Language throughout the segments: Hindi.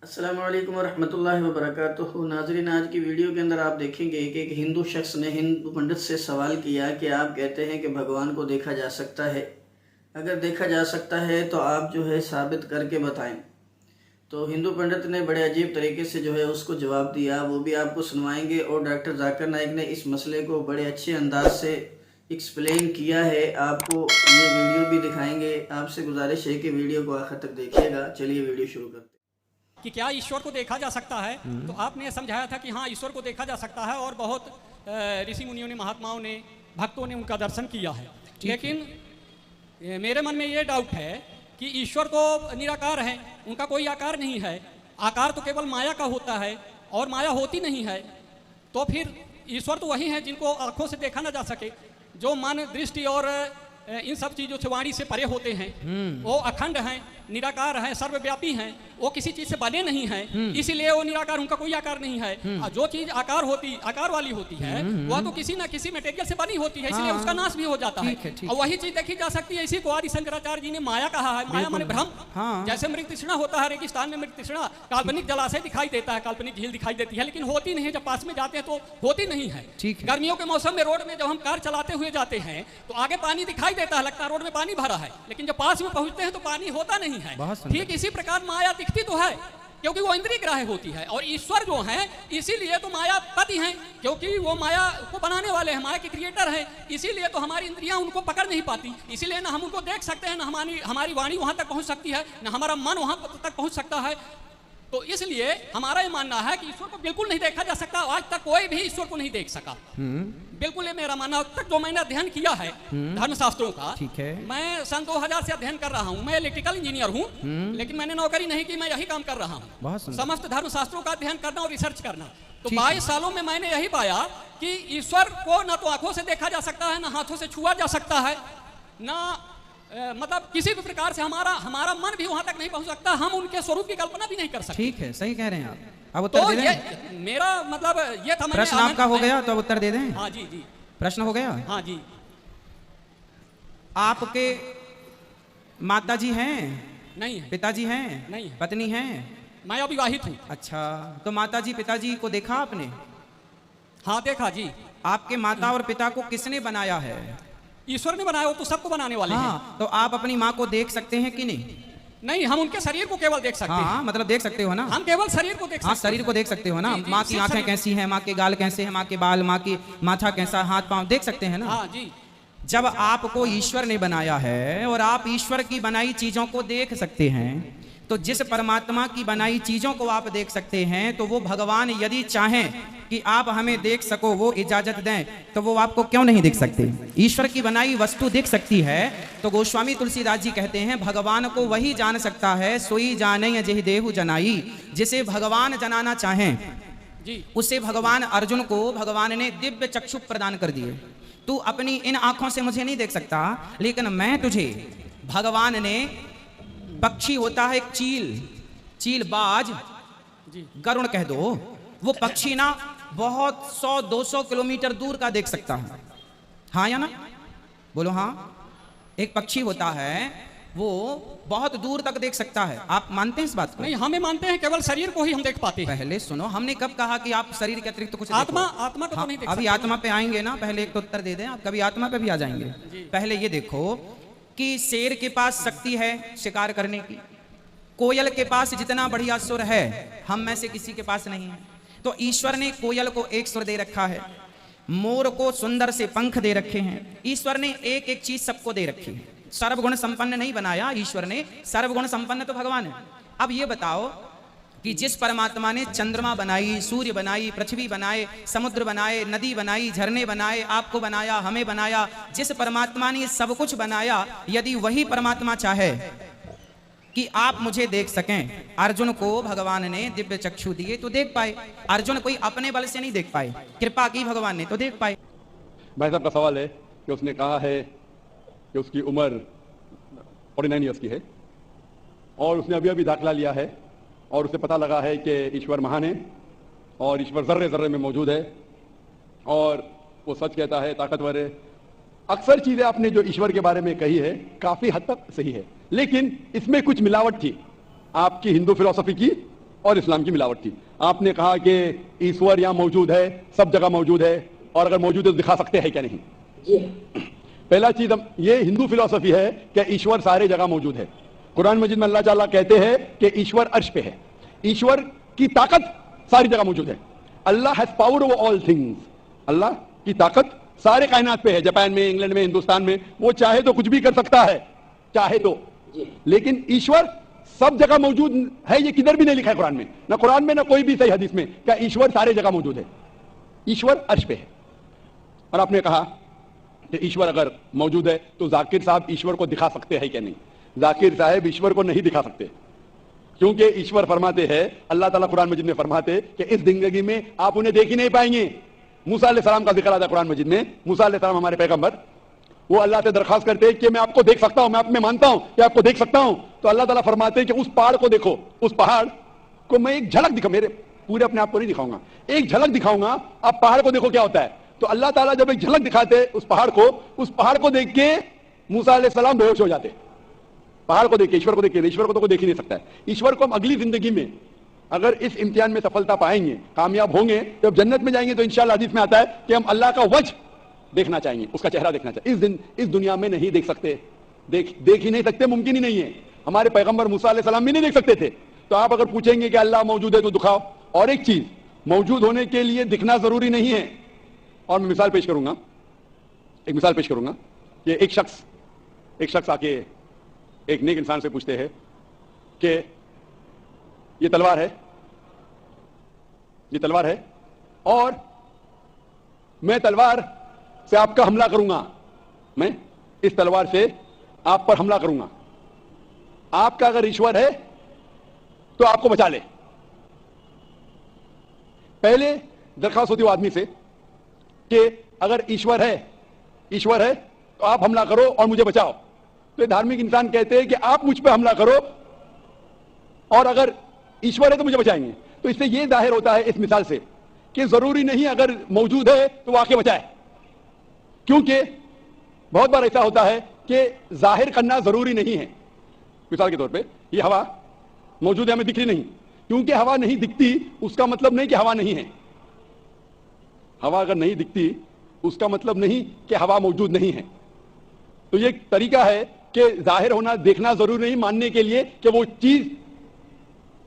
अस्सलामु अलैकुम वरहमतुल्लाहि वबरकातुहू। नाज़रीन, आज की वीडियो के अंदर आप देखेंगे कि एक हिंदू शख्स ने हिंदू पंडित से सवाल किया कि आप कहते हैं कि भगवान को देखा जा सकता है, अगर देखा जा सकता है तो आप जो है साबित करके बताएं। तो हिंदू पंडित ने बड़े अजीब तरीके से जो है उसको जवाब दिया, वो भी आपको सुनवाएंगे। और डॉक्टर जाकिर नाइक ने इस मसले को बड़े अच्छे अंदाज से एक्सप्लेन किया है, आपको ये वीडियो भी दिखाएंगे। आपसे गुजारिश है कि वीडियो को आखिर तक देखिएगा। चलिए वीडियो शुरू करते हैं। कि क्या ईश्वर को देखा जा सकता है। तो आपने समझाया था कि हाँ, ईश्वर को देखा जा सकता है और बहुत ऋषि मुनियों ने, महात्माओं ने, भक्तों ने उनका दर्शन किया है। लेकिन मेरे मन में ये डाउट है कि ईश्वर तो निराकार है, उनका कोई आकार नहीं है। आकार तो केवल माया का होता है और माया होती नहीं है। तो फिर ईश्वर तो वही है जिनको आंखों से देखा ना जा सके, जो मन, दृष्टि और इन सब चीज़ों से, वाणी से परे होते हैं। वो अखंड हैं, निराकार हैं, सर्वव्यापी हैं, वो किसी चीज से बने नहीं हैं, इसीलिए वो निराकार, उनका कोई आकार नहीं है। और जो चीज आकार वाली होती है वह तो किसी ना किसी मटेरियल से बनी होती है, इसलिए उसका नाश भी हो जाता है। और वही चीज देखी जा सकती है। इसी को आदि शंकराचार्य जी ने माया कहा है। माया माने भ्रम। जैसे मृग तृष्णा होता है, रेगिस्तान में मृग तृष्णा काल्पनिक जलाशय दिखाई देता है, काल्पनिक झील दिखाई देती है, लेकिन होती नहीं है। जब पास में जाते हैं तो होती नहीं है। गर्मियों के मौसम में रोड में जब हम कार चलाते हुए जाते हैं तो आगे पानी दिखाई देता है, लगता है रोड में पानी भरा है, लेकिन जब पास में पहुंचते हैं तो पानी होता नहीं है। ठीक इसी प्रकार माया दिखती तो है क्योंकि वो इंद्रिय ग्राह्य होती है, और ईश्वर जो है इसीलिए तो मायापति हैं, क्योंकि वो माया को बनाने वाले हैं, माया के क्रिएटर हैं। इसीलिए तो हमारी इंद्रियां उनको पकड़ नहीं पाती, इसीलिए ना हम उनको देख सकते हैं, ना हमारी वाणी वहां तक पहुंच सकती है, ना हमारा मन वहां तक पहुंच सकता है। तो इसलिए हमारा ये मानना है कि ईश्वर को बिल्कुल नहीं देखा जा सकता। आज तक कोई भी ईश्वर को नहीं देख सका। बिल्कुल, ये मेरा मानना। अब तक जो मैंने अध्ययन किया है धर्मशास्त्रों का, ठीक है, मैं सन 2000 से अध्ययन कर रहा हूँ। मैं इलेक्ट्रिकल इंजीनियर हूँ, लेकिन मैंने नौकरी नहीं की, मैं यही काम कर रहा हूँ, समस्त धर्मशास्त्रों का अध्ययन करना और रिसर्च करना। तो 22 सालों में मैंने यही पाया कि ईश्वर को न तो आंखों से देखा जा सकता है, न हाथों से छुआ जा सकता है, न मतलब किसी भी प्रकार से हमारा मन भी वहां तक नहीं पहुंच सकता। हम उनके स्वरूप की कल्पना भी नहीं कर सकते। ठीक है, सही कह रहे हैं आप। अब उत्तर तो दे दें? मेरा मतलब ये था। प्रश्न आपका हो गया तो अब उत्तर दे दें? हाँ जी जी, प्रश्न हो गया। हाँ जी। आपके माता जी हैं? नहीं है। पिताजी हैं? नहीं है। पत्नी हैं? मैं अविवाहित हूँ। अच्छा, तो माता जी पिताजी को देखा आपने? हाँ, देखा जी। आपके माता और पिता को किसने बनाया है? ईश्वर ने बनाया, वो तो सबको बनाने वाले हैं। तो आप अपनी माँ को देख सकते हैं कि नहीं? नहीं, हम उनके शरीर को केवल देख सकते हैं। मतलब देख सकते हो ना? हम केवल शरीर को देख सकते हैं। शरीर को देख सकते हो ना? माँ की आंखें कैसी हैं, माँ के गाल कैसे हैं, माँ के बाल, माँ की माथा कैसा, हाथ पांव देख सकते हैं ना? हाँ जी। जब आपको ईश्वर ने बनाया है और आप ईश्वर की बनाई चीजों को देख सकते हैं, तो जिस परमात्मा की बनाई चीजों को आप देख सकते हैं, तो वो भगवान यदि चाहें कि आप हमें देख सको, वो इजाजत दें, तो वो आपको क्यों नहीं देख सकते? ईश्वर की बनाई वस्तु दिख सकती है। तो गोस्वामी तुलसीदास जी कहते हैं, भगवान को वही जान सकता है, सोई जाने जेहि देहु जनाई। जिसे भगवान जनाना चाहें जी, उसे भगवान अर्जुन को भगवान ने दिव्य चक्षु प्रदान कर दिए। तू अपनी इन आंखों से मुझे नहीं देख सकता, लेकिन मैं तुझे, भगवान ने, पक्षी होता है एक चील बाज, गरुड़ कह दो, वो पक्षी ना बहुत 100-200 किलोमीटर दूर का देख सकता है। हाँ या ना? बोलो हाँ। एक पक्षी होता है, वो बहुत दूर तक देख सकता है। आप मानते हैं इस बात को? नहीं, हमें मानते हैं केवल शरीर को ही हम देख पाते हैं। पहले सुनो, हमने कब कहा कि आप शरीर के अतिरिक्त कुछ आत्मा को तो नहीं देख अभी आत्मा पे आएंगे ना, पहले एक तो उत्तर दे दें। आप कभी आत्मा पे भी आ जाएंगे। पहले ये देखो कि शेर के पास शक्ति है शिकार करने की, कोयल के पास जितना बढ़िया सुर है, हम में से किसी के पास नहीं है। तो ईश्वर ने कोयल को एक सुर दे रखा है, मोर को सुंदर से पंख दे रखे हैं। ईश्वर ने एक एक चीज सबको दे रखी है। सर्वगुण संपन्न नहीं बनाया ईश्वर ने, सर्वगुण संपन्न तो भगवान है। अब ये बताओ कि जिस परमात्मा ने चंद्रमा बनाई, सूर्य बनाई, पृथ्वी बनाए, समुद्र बनाए, नदी बनाई, झरने बनाए, आपको बनाया, हमें बनाया, जिस परमात्मा ने सब कुछ बनाया, यदि वही परमात्मा चाहे कि आप मुझे देख सकें, अर्जुन को भगवान ने दिव्य चक्षु दिए तो देख पाए। अर्जुन कोई अपने बल से नहीं देख पाए, कृपा की भगवान ने तो देख पाए। भाई साहब का सवाल है कि उसने कहा है कि उसकी उम्र 49 ईयर्स की है और उसने अभी अभी दाखिला लिया है और उसे पता लगा है कि ईश्वर महान है और ईश्वर जर्रे जर्रे में मौजूद है और वो सच कहता है, ताकतवर है। अक्सर चीजें आपने जो ईश्वर के बारे में कही है काफी हद तक सही है, लेकिन इसमें कुछ मिलावट थी आपकी हिंदू फिलॉसफी की और इस्लाम की मिलावट थी। आपने कहा कि ईश्वर यहाँ मौजूद है, सब जगह मौजूद है, और अगर मौजूद है तो दिखा सकते हैं क्या नहीं? पहला चीज ये हिंदू फिलॉसफी है कि ईश्वर सारे जगह मौजूद है। कुरान मजीद में अल्लाह ताला कहते हैं कि ईश्वर अर्श पे है, ईश्वर की ताकत सारी जगह मौजूद है। Allah has power over all things, Allah की ताकत सारे कायनात पे है। जापान में, इंग्लैंड में, हिंदुस्तान में, वो चाहे तो कुछ भी कर सकता है, चाहे तो। लेकिन ईश्वर सब जगह मौजूद है, ये किधर भी नहीं लिखा है कुरान में, ना कुरान में ना कोई भी सही हदीस में, क्या ईश्वर सारे जगह मौजूद है। ईश्वर अर्श पे है। और आपने कहा कि ईश्वर अगर मौजूद है तो जाकिर साहब ईश्वर को दिखा सकते हैं क्या नहीं? जाकिर साहब ईश्वर को नहीं दिखा सकते, क्योंकि ईश्वर फरमाते हैं, अल्लाह ताला कुरान मजीद में फरमाते कि इस जिंदगी में आप उन्हें देख ही नहीं पाएंगे। मूसा अलैहिस्सलाम का जिक्र आता है कुरान मजीद में। मूसा अलैहिस्सलाम हमारे पैगंबर, वो अल्लाह से दरखास्त करते हैं कि मैं आपको देख सकता हूं, मैं आप में मानता हूं कि आपको देख सकता हूं। तो अल्लाह ताला फरमाते हैं कि उस पहाड़ को देखो, उस पहाड़ को मैं एक झलक दिखा, मेरे पूरे अपने आप को नहीं दिखाऊंगा, एक झलक दिखाऊंगा, आप पहाड़ को देखो क्या होता है। तो अल्लाह ताला जब एक झलक दिखाते उस पहाड़ को देख के मूसा अलैहिस्सलाम बेहोश हो जाते। पहाड़ को देख के, ईश्वर को देख के, ईश्वर को तो कोई देख ही नहीं सकता है। ईश्वर को हम अगली जिंदगी में अगर इस इम्तिहान में सफलता पाएंगे, कामयाब होंगे, जब जन्नत में जाएंगे तो इंशाअल्लाह हदीस में आता है कि हम अल्लाह का वजह देखना चाहेंगे, उसका चेहरा देखना चाहिए। इस दुनिया में नहीं देख सकते, देख ही नहीं सकते, मुमकिन ही नहीं है। हमारे पैगंबर मूसा अलैहिस्सलाम भी नहीं देख सकते थे। तो आप अगर पूछेंगे कि अल्लाह मौजूद है तो दिखाओ। और एक चीज, मौजूद होने के लिए दिखना जरूरी नहीं है। और मैं मिसाल पेश करूंगा, कि एक शख्स आके एक नेक इंसान से पूछते हैं कि ये तलवार है और मैं तलवार से आपका हमला करूंगा, मैं इस तलवार से आप पर हमला करूंगा। आपका अगर ईश्वर है तो आपको बचा ले। पहले दरखास्त होती है आदमी से कि अगर ईश्वर है तो आप हमला करो और मुझे बचाओ। तो ये धार्मिक इंसान कहते हैं कि आप मुझ पे हमला करो और अगर ईश्वर है तो मुझे बचाएंगे। तो इससे ये जाहिर होता है इस मिसाल से कि जरूरी नहीं अगर मौजूद है तो वो आके बचाए, क्योंकि बहुत बार ऐसा होता है कि जाहिर करना जरूरी नहीं है। मिसाल के तौर पे ये हवा मौजूद है, हमें दिख रही नहीं, क्योंकि हवा नहीं दिखती उसका मतलब नहीं कि हवा नहीं है। हवा अगर नहीं दिखती उसका मतलब नहीं कि हवा मौजूद नहीं है। तो ये एक तरीका है कि जाहिर होना, देखना जरूरी नहीं मानने के लिए कि वो चीज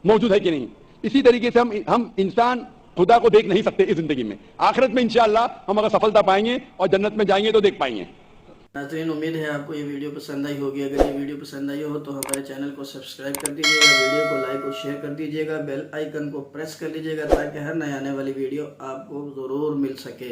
मौजूद है कि नहीं। इसी तरीके से हम इंसान खुदा को देख नहीं सकते इस जिंदगी में। आखिरत में इंशाअल्लाह हम अगर सफलता पाएंगे और जन्नत में जाएंगे तो देख पाएंगे। नाज़रीन, उम्मीद है आपको ये वीडियो पसंद आई होगी। अगर ये वीडियो पसंद आई हो तो हमारे चैनल को सब्सक्राइब कर दीजिएगा, वीडियो को लाइक और शेयर कर दीजिएगा, बेल आइकन को प्रेस कर लीजिएगा ताकि हर नई आने वाली वीडियो आपको ज़रूर मिल सके।